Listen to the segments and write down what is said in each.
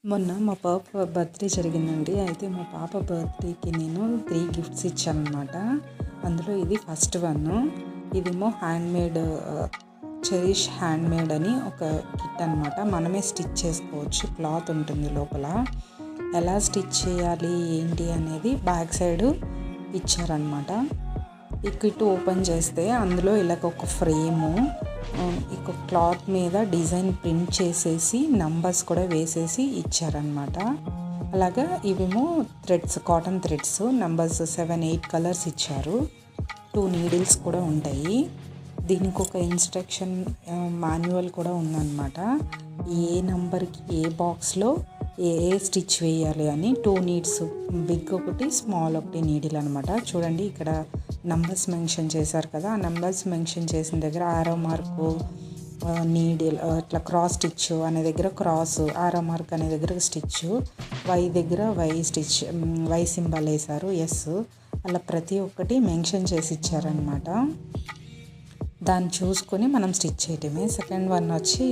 మొన్న మా పాప బర్త్డే జరిగిందండి. అయితే మా పాప బర్త్డేకి నేను 3 గిఫ్ట్స్ ఇచ్చానమాట. అందులో ఇది ఫస్ట్ వన్. ఇదేమో హ్యాండ్మేడ్ చెరిష్ హ్యాండ్మేడ్ అని ఒక కిట్ అనమాట. మనమే స్టిచ్ చేసుకోవచ్చు. క్లాత్ ఉంటుంది లోపల. ఎలా స్టిచ్ చేయాలి ఏంటి అనేది బ్యాక్ సైడ్ ఇచ్చారనమాట. ఈ కిట్ ఓపెన్ చేస్తే అందులో ఇలాగ ఒక ఫ్రేము, ఇక క్లాత్ మీద డిజైన్ ప్రింట్ చేసేసి నంబర్స్ కూడా వేసేసి ఇచ్చారనమాట. అలాగా ఇవేమో threads, cotton threads numbers 7, 8 colours ఇచ్చారు. 2 నీడిల్స్ కూడా ఉంటాయి. దీనికి ఒక ఇన్స్ట్రక్షన్ మాన్యువల్ కూడా ఉందన్నమాట. ఏ నెంబర్కి ఏ బాక్స్లో ఏ స్టిచ్ వేయాలి అని. 2 నీడ్స్, బిగ్ ఒకటి, స్మాల్ ఒకటి నీడిల్ అనమాట. చూడండి ఇక్కడ నంబర్స్ మెన్షన్ చేశారు కదా. ఆ నంబర్స్ మెన్షన్ చేసిన దగ్గర ఆరో మార్కు, నీడిల్ ఇట్లా క్రాస్ స్టిచ్ అనే దగ్గర క్రాస్, ఆరో మార్క్ అనే దగ్గర స్టిచ్, వై దగ్గర వై స్టిచ్, వై సింబల్ వేశారు, ఎస్. అలా ప్రతి ఒక్కటి మెన్షన్ చేసి ఇచ్చారనమాట. దాన్ని చూసుకొని మనం స్టిచ్ చేయటమే. సెకండ్ వన్ వచ్చి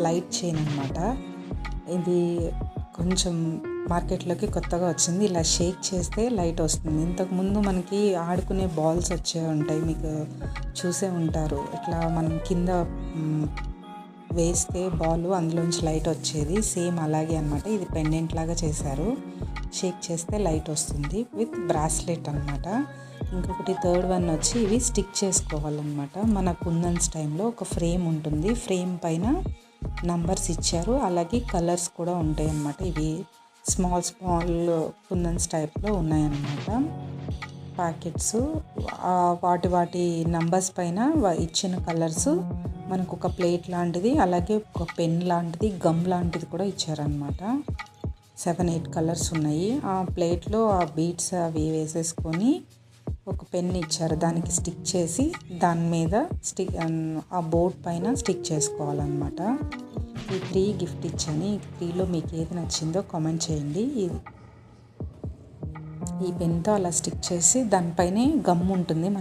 లైట్ చైన్ అనమాట. ఇది కొంచెం మార్కెట్లోకి కొత్తగా వచ్చింది. ఇలా షేక్ చేస్తే లైట్ వస్తుంది. ఇంతకుముందు మనకి ఆడుకునే బాల్స్ వచ్చే ఉంటాయి, మీకు చూసే ఉంటారు. ఇట్లా మనం కింద వేస్తే బాల్ అందులోంచి లైట్ వచ్చేది. సేమ్ అలాగే అనమాట. ఇది పెండెంట్ లాగా చేశారు. షేక్ చేస్తే లైట్ వస్తుంది విత్ బ్రాస్లెట్ అనమాట. ఇంకొకటి థర్డ్ వన్ వచ్చి ఇవి స్టిక్ చేసుకోవాలన్నమాట. మన కుందన్స్ టైంలో ఒక ఫ్రేమ్ ఉంటుంది. ఫ్రేమ్ పైన నంబర్స్ ఇచ్చారు. అలాగే కలర్స్ కూడా ఉంటాయి అన్నమాట. ఇవి స్మాల్ కుందన్స్ టైప్లో ఉన్నాయన్నమాట ప్యాకెట్స్. వాటి నంబర్స్ పైన ఇచ్చిన కలర్స్ మనకు ఒక ప్లేట్ లాంటిది, అలాగే ఒక పెన్ లాంటిది, గమ్ లాంటిది కూడా ఇచ్చారనమాట. 7, 8 కలర్స్ ఉన్నాయి. ఆ ప్లేట్లో ఆ బీడ్స్ అవి వేసేసుకొని ఒక పెన్ ఇచ్చారు. దానికి స్టిక్ చేసి దాని మీద ఆ బోర్డ్ పైన స్టిక్ చేసుకోవాలన్నమాట. ఈ 3 గిఫ్ట్ ఇచ్చాను. ఈ 3లో మీకు ఏది నచ్చిందో కామెంట్ చేయండి. ఈ పెన్తో అలా స్టిక్ చేసి దానిపైనే గమ్ ఉంటుంది, మనం